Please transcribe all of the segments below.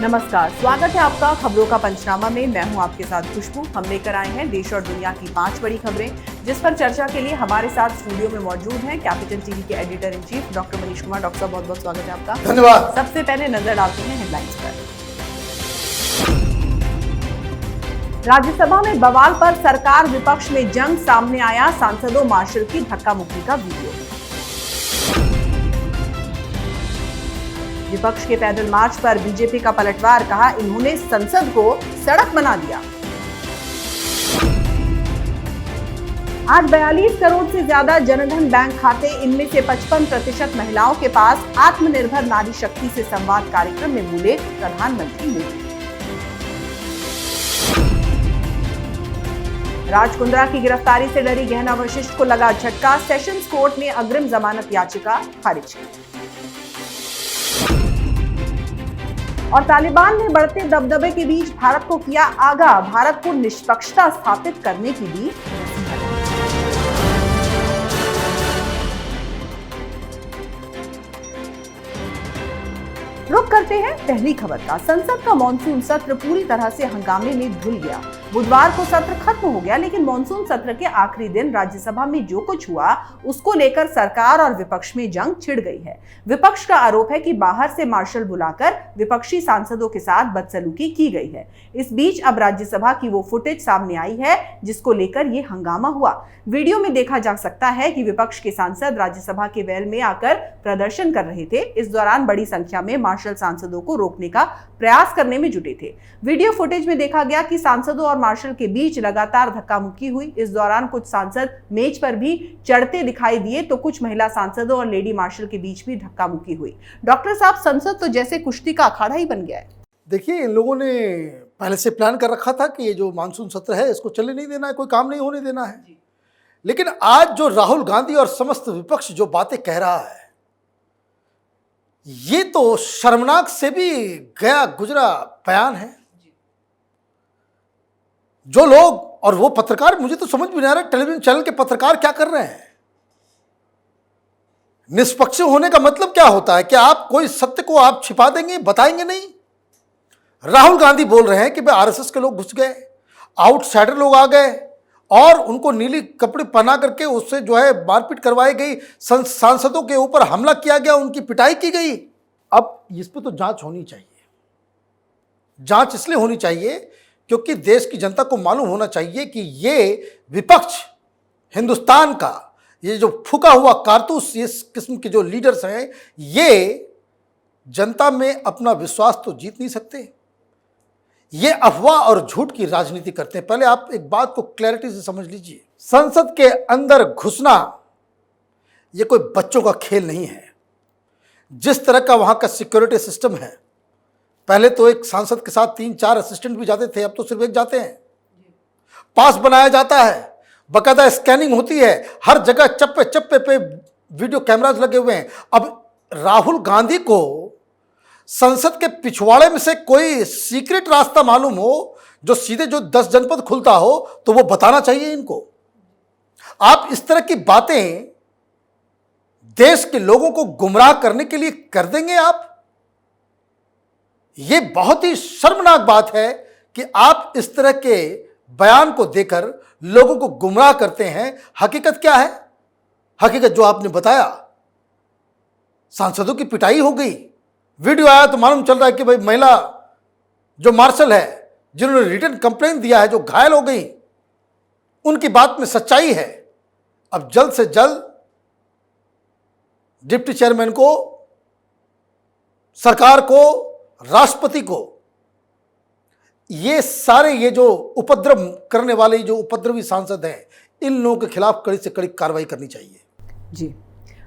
नमस्कार, स्वागत है आपका खबरों का पंचनामा में। मैं हूं आपके साथ खुशबू। हम लेकर आए हैं देश और दुनिया की 5 बड़ी खबरें, जिस पर चर्चा के लिए हमारे साथ स्टूडियो में मौजूद हैं कैपिटल टीवी के editor in chief doctor Manish Kumar. Doctor साहब, बहुत बहुत स्वागत है आपका। धन्यवाद। सबसे पहले नजर डालते हैं हेडलाइंस पर। राज्यसभा में बवाल पर सरकार विपक्ष में जंग, सामने आया सांसदों मार्शल की धक्का मुक्की का वीडियो। विपक्ष के पैदल मार्च पर बीजेपी का पलटवार, कहा इन्होंने संसद को सड़क बना दिया। आज 42 करोड़ से ज्यादा जनधन बैंक खाते, इनमें से 55% महिलाओं के पास। आत्मनिर्भर नारी शक्ति से संवाद कार्यक्रम में बोले प्रधानमंत्री मोदी। राज कुंद्रा की गिरफ्तारी से डरी गहना वशिष्ठ को लगा झटका, सेशंस कोर्ट ने अग्रिम जमानत याचिका खारिज की। और तालिबान ने बढ़ते दबदबे के बीच भारत को किया आगाह, भारत को निष्पक्षता स्थापित करने की दी नसीहत। रुक करते हैं पहली खबर का। संसद का मॉनसून सत्र पूरी तरह से हंगामे में धुल गया। बुधवार को सत्र खत्म हो गया, लेकिन मॉनसून सत्र के आखिरी दिन राज्यसभा में जो कुछ हुआ उसको लेकर सरकार और विपक्ष में जंग छिड़ गई है। विपक्ष का आरोप है कि बाहर से मार्शल बुलाकर विपक्षी सांसदों के साथ बदसलूकी की गई है। इस बीच अब राज्यसभा की वो फुटेज सामने आई है जिसको लेकर ये हंगामा हुआ। वीडियो में देखा जा सकता है कि विपक्ष के सांसद राज्यसभा के वेल में आकर प्रदर्शन कर रहे थे। इस दौरान बड़ी संख्या में मार्शल सांसदों को रोकने का प्रयास करने में जुटे थे। वीडियो फुटेज में देखा गया कि सांसदों और मार्शल के बीच लगातार धक्का मुक्की हुई। इस दौरान कुछ सांसद मेज पर भी चढ़ते दिखाई दिए, तो कुछ महिला सांसदों और लेडी मार्शल के बीच भी धक्का मुक्की हुई। डॉक्टर साहब, संसद तो जैसे कुश्ती का अखाड़ा ही बन गया है। देखिए, इन लोगों ने पहले से प्लान कर रखा था कि ये जो मानसून सत्र है इसको चलने नहीं देना है, कोई काम नहीं होने देना है। लेकिन आज जो राहुल गांधी और समस्त विपक्ष जो बातें कह रहा है, ये तो शर्मनाक से भी गया गुजरा बयान है। जो लोग और वो पत्रकार, मुझे तो समझ भी नहीं आ रहा टेलीविजन चैनल के पत्रकार क्या कर रहे हैं। निष्पक्ष होने का मतलब क्या होता है कि आप कोई सत्य को आप छिपा देंगे, बताएंगे नहीं। राहुल गांधी बोल रहे हैं कि भाई आरएसएस के लोग घुस गए, आउटसाइडर लोग आ गए और उनको नीली कपड़े पहना करके उससे जो है मारपीट करवाई गई, सांसदों के ऊपर हमला किया गया, उनकी पिटाई की गई। अब इस पर तो जांच होनी चाहिए। जांच इसलिए होनी चाहिए क्योंकि देश की जनता को मालूम होना चाहिए कि ये विपक्ष, हिंदुस्तान का ये जो फूका हुआ कारतूस, इस किस्म के जो लीडर्स हैं, ये जनता में अपना विश्वास तो जीत नहीं सकते। ये अफवाह और झूठ की राजनीति करते हैं। पहले आप एक बात को क्लैरिटी से समझ लीजिए, संसद के अंदर घुसना ये कोई बच्चों का खेल नहीं है। जिस तरह का वहां का सिक्योरिटी सिस्टम है, पहले तो एक सांसद के साथ 3-4 असिस्टेंट भी जाते थे, अब तो सिर्फ एक जाते हैं। पास बनाया जाता है, बकायदा स्कैनिंग होती है, हर जगह चप्पे चप्पे पे वीडियो कैमराज लगे हुए हैं। अब राहुल गांधी को संसद के पिछवाड़े में से कोई सीक्रेट रास्ता मालूम हो, जो सीधे जो 10 जनपद खुलता हो, तो वो बताना चाहिए इनको। आप इस तरह की बातें देश के लोगों को गुमराह करने के लिए कर देंगे आप। ये बहुत ही शर्मनाक बात है कि आप इस तरह के बयान को देकर लोगों को गुमराह करते हैं। हकीकत क्या है? हकीकत जो आपने बताया, सांसदों की पिटाई हो गई। वीडियो आया तो मालूम चल रहा है कि भाई महिला जो मार्शल है, जिन्होंने रिटन कंप्लेंट दिया है, जो घायल हो गई, उनकी बात में सच्चाई है। अब जल्द से जल्द डिप्टी चेयरमैन को, सरकार को, राष्ट्रपति को, ये सारे ये जो उपद्रव करने वाले जो उपद्रवी सांसद हैं, इन लोगों के खिलाफ कड़ी से कड़ी कार्रवाई करनी चाहिए। जी,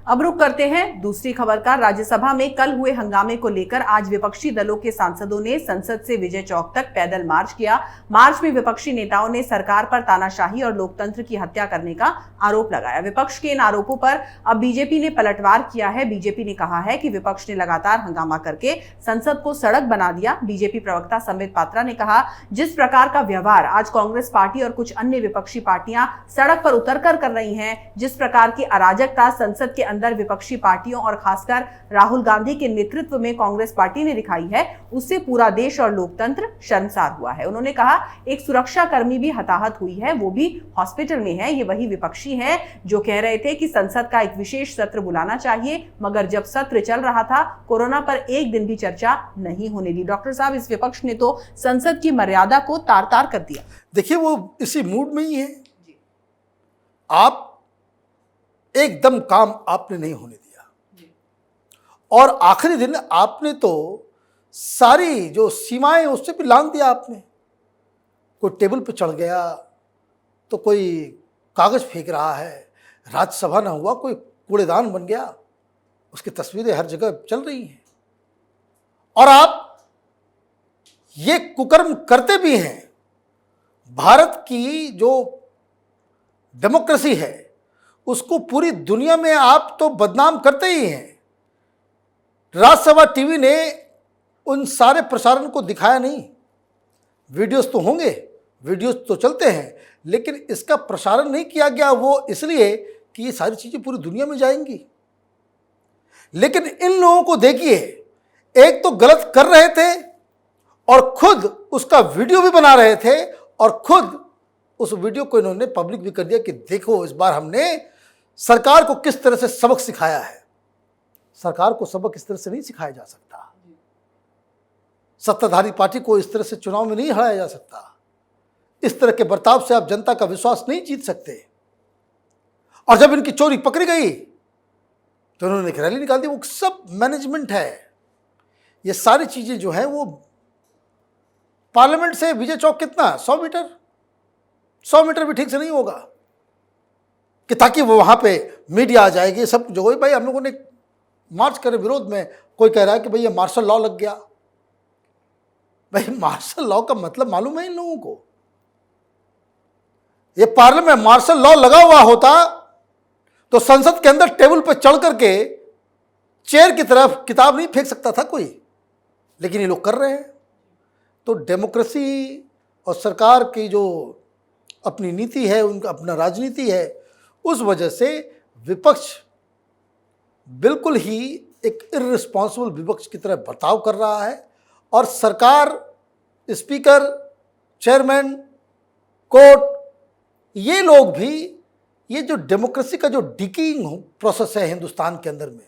अब रुक करते हैं दूसरी खबर का। राज्यसभा में कल हुए हंगामे को लेकर आज विपक्षी दलों के सांसदों ने संसद से विजय चौक तक पैदल मार्च किया। मार्च में विपक्षी नेताओं ने सरकार पर तानाशाही और लोकतंत्र की हत्या करने का आरोप लगाया। विपक्ष के इन आरोपों पर अब बीजेपी ने पलटवार किया है। बीजेपी ने कहा है कि विपक्ष ने लगातार हंगामा करके संसद को सड़क बना दिया। बीजेपी प्रवक्ता संबित पात्रा ने कहा, जिस प्रकार का व्यवहार आज कांग्रेस पार्टी और कुछ अन्य विपक्षी पार्टियां सड़क पर उतरकर कर रही हैं, जिस प्रकार की अराजकता संसद के अंदर विपक्षी पार्टियों और खासकर राहुल गांधी के नेतृत्व में कांग्रेस पार्टी ने दिखाई है, उससे पूरा देश और लोकतंत्र शर्मसार हुआ है। उन्होंने कहा, एक सुरक्षा कर्मी भी हताहत हुई है, वो भी हॉस्पिटल में है। ये वही विपक्षी हैं जो कह रहे थे कि संसद का एक विशेष सत्र बुलाना चाहिए, मगर जब सत्र चल रहा था कोरोना पर एक दिन भी चर्चा नहीं होने दी। डॉक्टर साहब, इस विपक्ष ने तो संसद की मर्यादा को तार-तार कर दिया। देखिए, वो इसी मूड में ही है। आप एकदम काम आपने नहीं होने दिया और आखिरी दिन आपने तो सारी जो सीमाएं उससे भी लांघ दिया आपने। कोई टेबल पे चढ़ गया तो कोई कागज फेंक रहा है, राज्यसभा ना हुआ कोई कूड़ेदान बन गया, उसकी तस्वीरें हर जगह चल रही हैं और आप ये कुकर्म करते भी हैं। भारत की जो डेमोक्रेसी है उसको पूरी दुनिया में आप तो बदनाम करते ही हैं। राज्यसभा टीवी ने उन सारे प्रसारण को दिखाया नहीं। वीडियोस तो होंगे, वीडियोस तो चलते हैं, लेकिन इसका प्रसारण नहीं किया गया। वो इसलिए कि ये सारी चीज़ें पूरी दुनिया में जाएंगी। लेकिन इन लोगों को देखिए, एक तो गलत कर रहे थे और खुद उसका वीडियो भी बना रहे थे और खुद उस वीडियो को इन्होंने पब्लिक भी कर दिया कि देखो इस बार हमने सरकार को किस तरह से सबक सिखाया है। सरकार को सबक इस तरह से नहीं सिखाया जा सकता। सत्ताधारी पार्टी को इस तरह से चुनाव में नहीं हराया जा सकता। इस तरह के बर्ताव से आप जनता का विश्वास नहीं जीत सकते। और जब इनकी चोरी पकड़ी गई तो उन्होंने एक रैली निकाल दी। वो सब मैनेजमेंट है। ये सारी चीजें जो है वो पार्लियामेंट से विजय चौक कितना 100 मीटर, 100 मीटर भी ठीक से नहीं होगा कि ताकि वो वहां पे मीडिया आ जाएगी। सब जो भाई हम लोगों ने मार्च करे विरोध में, कोई कह रहा है कि भाई ये मार्शल लॉ लग गया। भाई मार्शल लॉ का मतलब मालूम है इन लोगों को? ये पार्लियामेंट मार्शल लॉ लगा हुआ होता तो संसद के अंदर टेबल पर चढ़ करके चेयर की तरफ किताब नहीं फेंक सकता था कोई, लेकिन ये लोग कर रहे हैं। तो डेमोक्रेसी और सरकार की जो अपनी नीति है, उनका अपना राजनीति है, उस वजह से विपक्ष बिल्कुल ही एक इर्रिस्पॉन्सिबल विपक्ष की तरह बर्ताव कर रहा है और सरकार, स्पीकर, चेयरमैन, कोर्ट, ये लोग भी ये जो डेमोक्रेसी का जो डिकीइंग प्रोसेस है हिंदुस्तान के अंदर में,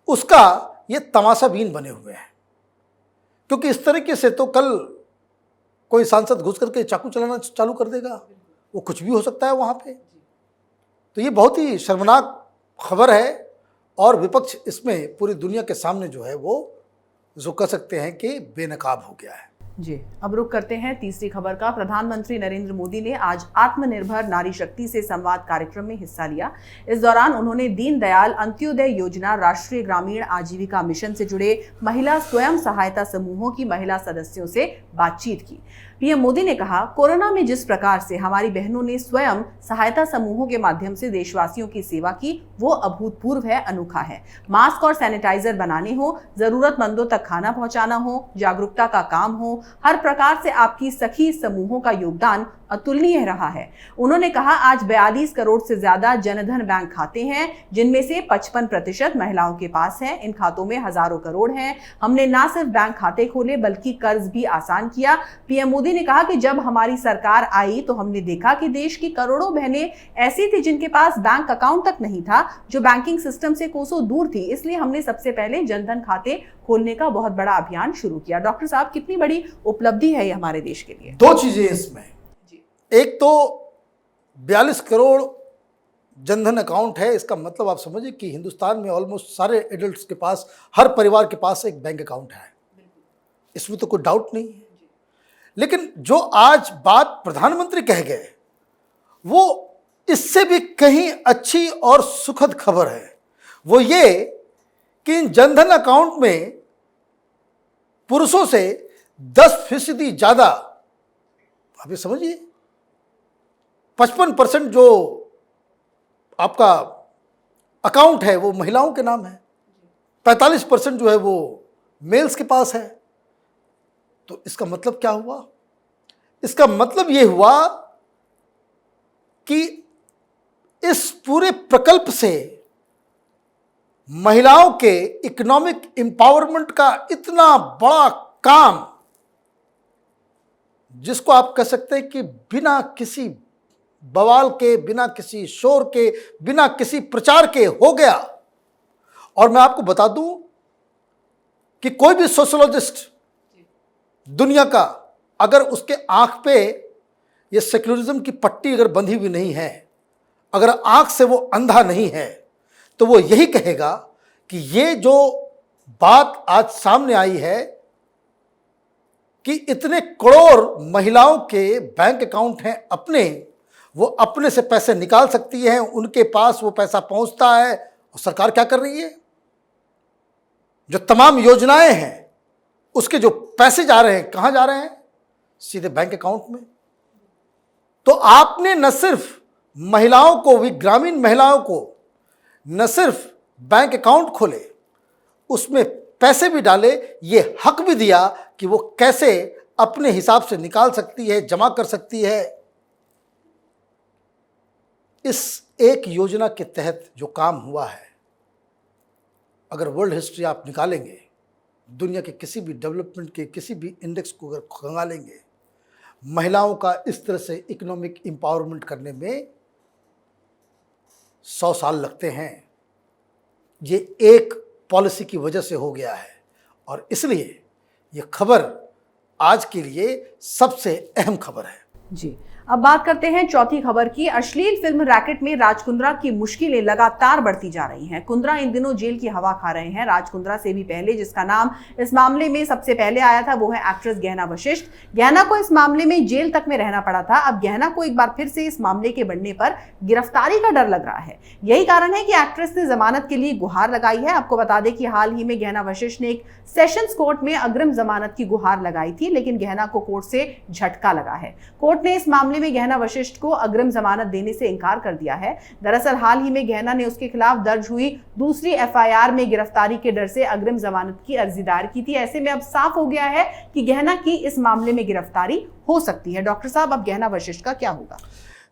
उसका ये तमाशाबीन बने हुए हैं। क्योंकि इस तरीके से तो कल कोई सांसद घुस करके चाकू चलाना चालू कर देगा, वो कुछ भी हो सकता है वहाँ पे। तो ये बहुत ही शर्मनाक खबर है और विपक्ष इसमें पूरी दुनिया के सामने जो है वो जो कह सकते हैं कि बेनकाब हो गया है। जी, अब रुक करते हैं तीसरी खबर का। प्रधानमंत्री नरेंद्र मोदी ने आज आत्मनिर्भर नारी शक्ति से संवाद कार्यक्रम में हिस्सा लिया। इस दौरान उन्होंने दीनदयाल अंत्योदय योजना, राष्ट्रीय ग्रामीण आजीविका मिशन से जुड़े महिला स्वयं सहायता समूहों की महिला सदस्यों से बातचीत की। पीएम मोदी ने कहा, कोरोना में जिस प्रकार से हमारी बहनों ने स्वयं सहायता समूहों के माध्यम से देशवासियों की सेवा की, वो अभूतपूर्व है, अनोखा है। मास्क और सैनिटाइजर बनाने हो, जरूरतमंदों तक खाना पहुंचाना हो, जागरूकता का काम हो, हर प्रकार से आपकी सखी समूहों का योगदान अतुलनीय रहा है। उन्होंने कहा, आज 42 करोड़ से ज्यादा जनधन बैंक खाते हैं, जिनमें से 55% महिलाओं के पास हैं। इन खातों में हजारों करोड़ हैं। हमने ना सिर्फ बैंक खाते खोले बल्कि कर्ज भी आसान किया। पीएम मोदी ने कहा कि जब हमारी सरकार आई तो हमने देखा कि देश की करोड़ों बहनें ऐसी थी जिनके पास बैंक अकाउंट तक नहीं था, जो बैंकिंग सिस्टम से कोसों दूर थी। इसलिए हमने सबसे पहले जनधन खाते खोलने का बहुत बड़ा अभियान शुरू किया। डॉक्टर साहब, कितनी बड़ी उपलब्धि है ये हमारे देश के लिए। दो चीजें इसमें, एक तो 42 करोड़ जनधन अकाउंट है। इसका मतलब आप समझिए कि हिंदुस्तान में ऑलमोस्ट सारे एडल्ट्स के पास, हर परिवार के पास एक बैंक अकाउंट है, इसमें तो कोई डाउट नहीं है। लेकिन जो आज बात प्रधानमंत्री कह गए वो इससे भी कहीं अच्छी और सुखद खबर है। वो ये कि इन जनधन अकाउंट में पुरुषों से 10% ज्यादा, आप ये समझिए 55% जो आपका अकाउंट है वो महिलाओं के नाम है, 45% जो है वो मेल्स के पास है। तो इसका मतलब क्या हुआ? इसका मतलब ये हुआ कि इस पूरे प्रकल्प से महिलाओं के इकोनॉमिक एम्पावरमेंट का इतना बड़ा काम, जिसको आप कह सकते हैं कि बिना किसी बवाल के, बिना किसी शोर के, बिना किसी प्रचार के हो गया। और मैं आपको बता दूं कि कोई भी सोशोलॉजिस्ट दुनिया का, अगर उसके आंख पे ये सेक्युलरिज्म की पट्टी अगर बंधी हुई नहीं है, अगर आंख से वो अंधा नहीं है, तो वो यही कहेगा कि ये जो बात आज सामने आई है कि इतने करोड़ महिलाओं के बैंक अकाउंट हैं अपने, वो अपने से पैसे निकाल सकती हैं, उनके पास वो पैसा पहुंचता है, और सरकार क्या कर रही है? जो तमाम योजनाएं हैं उसके जो पैसे जा रहे हैं, कहां जा रहे हैं? सीधे बैंक अकाउंट में। तो आपने न सिर्फ महिलाओं को भी, ग्रामीण महिलाओं को न सिर्फ बैंक अकाउंट खोले, उसमें पैसे भी डाले, ये हक भी दिया कि वो कैसे अपने हिसाब से निकाल सकती है, जमा कर सकती है। इस एक योजना के तहत जो काम हुआ है, अगर वर्ल्ड हिस्ट्री आप निकालेंगे, दुनिया के किसी भी डेवलपमेंट के किसी भी इंडेक्स को अगर खंगालेंगे, महिलाओं का इस तरह से इकोनॉमिक एम्पावरमेंट करने में 100 साल लगते हैं। ये एक पॉलिसी की वजह से हो गया है, और इसलिए ये खबर आज के लिए सबसे अहम खबर है। जी, अब बात करते हैं चौथी खबर की। अश्लील फिल्म रैकेट में राज कुंद्रा की मुश्किलें लगातार बढ़ती जा रही हैं। कुंद्रा इन दिनों जेल की हवा खा रहे हैं। राज कुंद्रा से भी पहले जिसका नाम इस मामले में सबसे पहले आया था वो है एक्ट्रेस गहना वशिष्ठ। गहना को इस मामले में जेल तक में रहना पड़ा था। अब गहना को एक बार फिर से इस मामले के बढ़ने पर गिरफ्तारी का डर लग रहा है। यही कारण है कि एक्ट्रेस ने जमानत के लिए गुहार लगाई है। आपको बता दें कि हाल ही में गहना वशिष्ठ ने एक सेशंस कोर्ट में अग्रिम जमानत की गुहार लगाई थी, लेकिन गहना को कोर्ट से झटका लगा है। कोर्ट ने इस मामले में गहना वशिष्ठ को अग्रिम जमानत देने से इनकार कर दिया है। दरअसल हाल ही में गहना ने उसके खिलाफ दर्ज हुई दूसरी एफआईआर में गिरफ्तारी के डर से अग्रिम जमानत की अर्जी दायर की थी। ऐसे में अब साफ हो गया है कि गहना की इस मामले में गिरफ्तारी हो सकती है। डॉक्टर साहब, अब गहना वशिष्ठ का क्या होगा?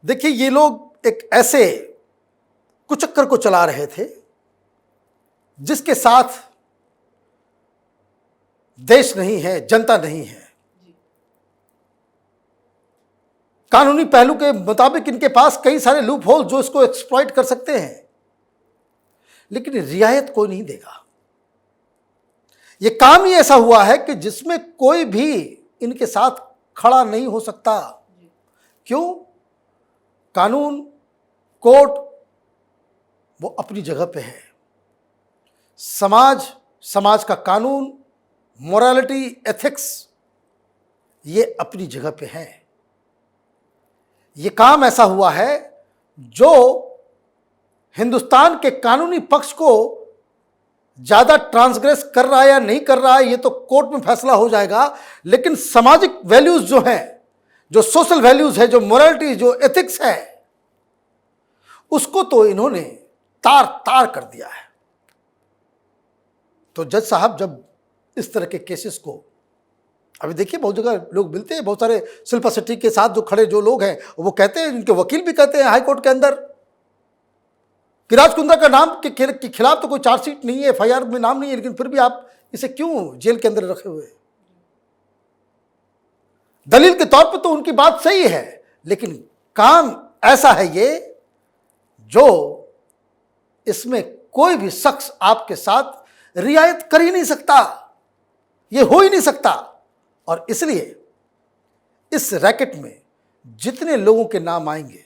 देखिए, ये लोग एक ऐसे कुचक्कर को चला रहे थे जिसके साथ देश नहीं है, जनता नहीं है। कानूनी पहलू के मुताबिक इनके पास कई सारे लूप होल जो इसको एक्सप्लॉइट कर सकते हैं, लेकिन रियायत कोई नहीं देगा। यह काम ही ऐसा हुआ है कि जिसमें कोई भी इनके साथ खड़ा नहीं हो सकता। क्यों? कानून, कोर्ट वो अपनी जगह पे है, समाज का कानून, मोरालिटी, एथिक्स ये अपनी जगह पे है। ये काम ऐसा हुआ है जो हिंदुस्तान के कानूनी पक्ष को ज्यादा ट्रांसग्रेस कर रहा है या नहीं कर रहा है, ये तो कोर्ट में फैसला हो जाएगा। लेकिन सामाजिक वैल्यूज जो हैं, जो सोशल वैल्यूज है, जो मोरालिटी, जो एथिक्स है, उसको तो इन्होंने तार तार कर दिया है। तो जज साहब जब इस तरह के केसेस को, अभी देखिए बहुत जगह लोग मिलते हैं, बहुत सारे शिल्पा शेट्टी के साथ जो खड़े जो लोग हैं वो कहते हैं, इनके वकील भी कहते हैं हाई कोर्ट के अंदर कि राज कुंद्रा का नाम के खिलाफ तो कोई चार्जशीट नहीं है, एफआईआर में नाम नहीं है, लेकिन फिर भी आप इसे क्यों जेल के अंदर रखे हुए? दलील के तौर पर तो उनकी बात सही है, लेकिन काम ऐसा है ये जो इसमें कोई भी शख्स आपके साथ रियायत कर ही नहीं सकता, ये हो ही नहीं सकता। और इसलिए इस रैकेट में जितने लोगों के नाम आएंगे,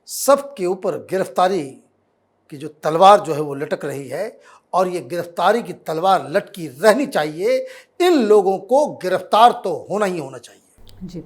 सबके ऊपर गिरफ्तारी की जो तलवार जो है वो लटक रही है, और ये गिरफ्तारी की तलवार लटकी रहनी चाहिए। इन लोगों को गिरफ्तार तो होना ही होना चाहिए। जी,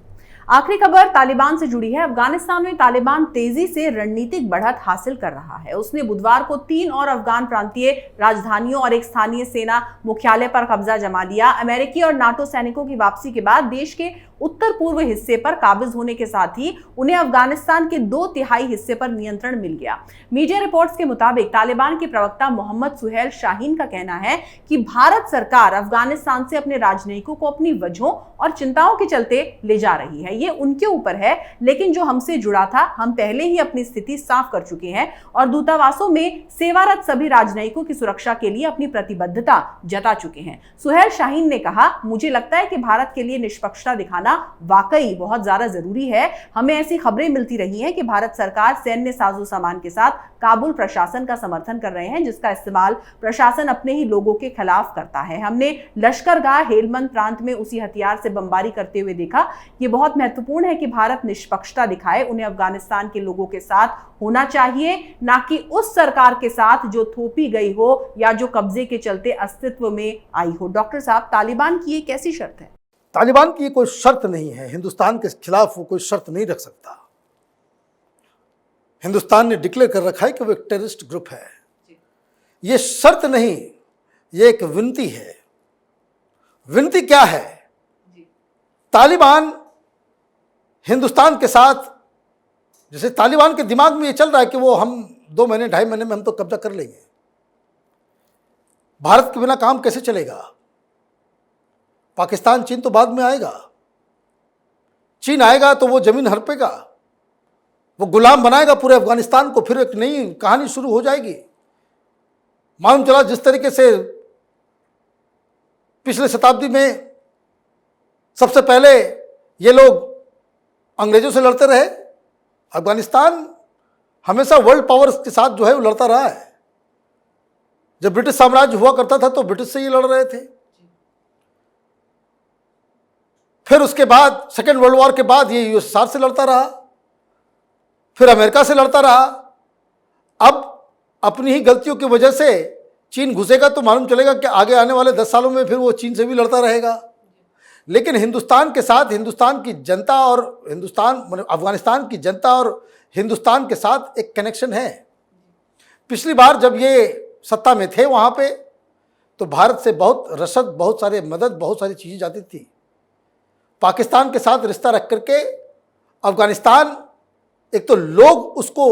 आखिरी खबर तालिबान से जुड़ी है। अफगानिस्तान में तालिबान तेजी से रणनीतिक बढ़त हासिल कर रहा है। उसने बुधवार को 3 और अफगान प्रांतीय राजधानियों और एक स्थानीय सेना मुख्यालय पर कब्जा जमा लिया। अमेरिकी और नाटो सैनिकों की वापसी के बाद देश के उत्तर पूर्व हिस्से पर काबिज होने के साथ ही उन्हें अफगानिस्तान के 2/3 हिस्से पर नियंत्रण मिल गया। मीडिया रिपोर्ट्स के मुताबिक तालिबान के प्रवक्ता मोहम्मद सुहेल शाहीन का कहना है कि भारत सरकार अफगानिस्तान से अपने राजनयिकों को अपनी वजहों और चिंताओं के चलते ले जा रही है। ये उनके ऊपर है, लेकिन जो हमसे जुड़ा था हम पहले ही अपनी स्थिति साफ कर चुके हैं और दूतावासों में सेवारत सभी राजनयिकों की सुरक्षा के लिए अपनी प्रतिबद्धता जता चुके हैं। सुहेल शाहीन ने कहा, मुझे लगता है कि भारत के लिए निष्पक्षता दिखाना वाकई बहुत ज्यादा जरूरी है। हमें ऐसी खबरें मिलती रही हैं कि भारत सरकार सैन्य साजो सामान के साथ काबुल प्रशासन का समर्थन कर रहे हैं, जिसका इस्तेमाल प्रशासन अपने ही लोगों के खिलाफ करता है। हमने लश्करगाह हेलमंद प्रांत में उसी हथियार से बमबारी करते हुए देखा। ये बहुत महत्वपूर्ण है कि भारत निष्पक्षता दिखाए। उन्हें अफगानिस्तान के लोगों के साथ होना चाहिए, ना कि उस सरकार के साथ जो थोपी गई हो या जो कब्जे के चलते अस्तित्व में आई हो। डॉक्टर साहब, तालिबान की ये कैसी शर्त है? तालिबान की कोई शर्त नहीं है। हिंदुस्तान के खिलाफ वो कोई शर्त नहीं रख सकता। हिंदुस्तान ने डिक्लेयर कर रखा है कि वो एक टेररिस्ट ग्रुप है। ये शर्त नहीं, ये एक विनती है। विनती क्या है? तालिबान हिंदुस्तान के साथ, जैसे तालिबान के दिमाग में ये चल रहा है कि वो हम 2 महीने 2.5 महीने में हम तो कब्जा कर लेंगे। भारत के बिना काम कैसे चलेगा? पाकिस्तान, चीन तो बाद में आएगा। चीन आएगा तो वो जमीन हड़पेगा, वो गुलाम बनाएगा पूरे अफगानिस्तान को, फिर एक नई कहानी शुरू हो जाएगी। मालूम चला जिस तरीके से पिछले शताब्दी में सबसे पहले ये लोग अंग्रेजों से लड़ते रहे, अफगानिस्तान हमेशा वर्ल्ड पावर्स के साथ जो है वो लड़ता रहा है। जब ब्रिटिश साम्राज्य हुआ करता था तो ब्रिटिश से ही लड़ रहे थे। फिर उसके बाद सेकेंड वर्ल्ड वॉर के बाद ये यूएसएसआर से लड़ता रहा, फिर अमेरिका से लड़ता रहा। अब अपनी ही गलतियों की वजह से चीन घुसेगा तो मालूम चलेगा कि आगे आने वाले 10 सालों में फिर वो चीन से भी लड़ता रहेगा। लेकिन हिंदुस्तान के साथ हिंदुस्तान की जनता और अफगानिस्तान की जनता और हिंदुस्तान के साथ एक कनेक्शन है। पिछली बार जब ये सत्ता में थे वहाँ पे तो भारत से बहुत रसद, बहुत सारे मदद, बहुत सारी चीज़ें जाती थी। पाकिस्तान के साथ रिश्ता रख करके अफगानिस्तान, एक तो लोग उसको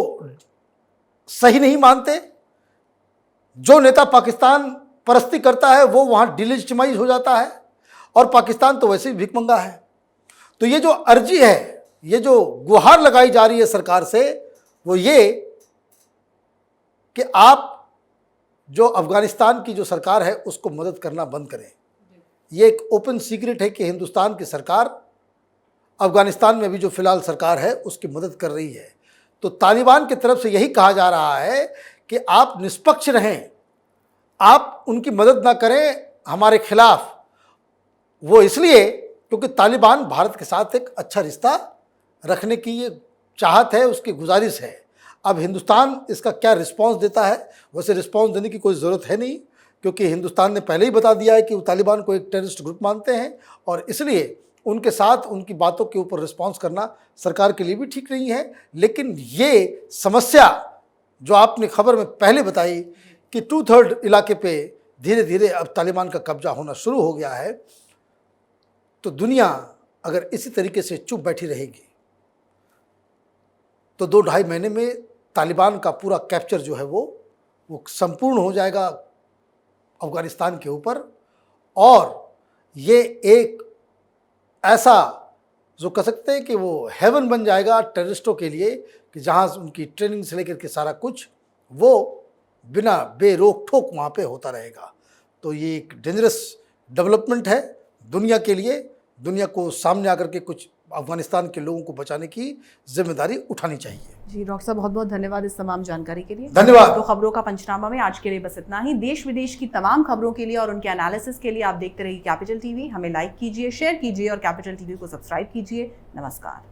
सही नहीं मानते, जो नेता पाकिस्तान परस्ती करता है वो वहाँ डिलेजिटिमाइज हो जाता है, और पाकिस्तान तो वैसे ही भिखमंगा है। तो ये जो अर्जी है, ये जो गुहार लगाई जा रही है सरकार से, वो ये कि आप जो अफगानिस्तान की जो सरकार है उसको मदद करना बंद करें। ये एक ओपन सीक्रेट है कि हिंदुस्तान की सरकार अफगानिस्तान में भी जो फिलहाल सरकार है उसकी मदद कर रही है। तो तालिबान की तरफ से यही कहा जा रहा है कि आप निष्पक्ष रहें, आप उनकी मदद ना करें हमारे खिलाफ। वो इसलिए क्योंकि तालिबान भारत के साथ एक अच्छा रिश्ता रखने की ये चाहत है, उसकी गुजारिश है। अब हिंदुस्तान इसका क्या रिस्पांस देता है, वैसे रिस्पांस देने की कोई ज़रूरत है नहीं, क्योंकि हिंदुस्तान ने पहले ही बता दिया है कि वो तालिबान को एक टेररिस्ट ग्रुप मानते हैं, और इसलिए उनके साथ उनकी बातों के ऊपर रिस्पांस करना सरकार के लिए भी ठीक नहीं है। लेकिन ये समस्या जो आपने खबर में पहले बताई कि 2/3 इलाके पे धीरे धीरे अब तालिबान का कब्जा होना शुरू हो गया है, तो दुनिया अगर इसी तरीके से चुप बैठी रहेगी तो 2-2.5 महीने में तालिबान का पूरा कैप्चर जो है वो संपूर्ण हो जाएगा अफगानिस्तान के ऊपर। और ये एक ऐसा जो कह सकते हैं कि वो हेवन बन जाएगा टेररिस्टों के लिए, कि जहाँ उनकी ट्रेनिंग से लेकर के सारा कुछ वो बिना बेरोक ठोक वहाँ पे होता रहेगा। तो ये एक डेंजरस डेवलपमेंट है दुनिया के लिए। दुनिया को सामने आकर के कुछ अफगानिस्तान के लोगों को बचाने की जिम्मेदारी उठानी चाहिए। जी डॉक्टर साहब, बहुत बहुत धन्यवाद इस तमाम जानकारी के लिए। धन्यवाद। तो खबरों का पंचनामा में आज के लिए बस इतना ही। देश विदेश की तमाम खबरों के लिए और उनके एनालिसिस के लिए आप देखते रहिए कैपिटल टीवी। हमें लाइक कीजिए, शेयर कीजिए और कैपिटल टीवी को सब्सक्राइब कीजिए। नमस्कार।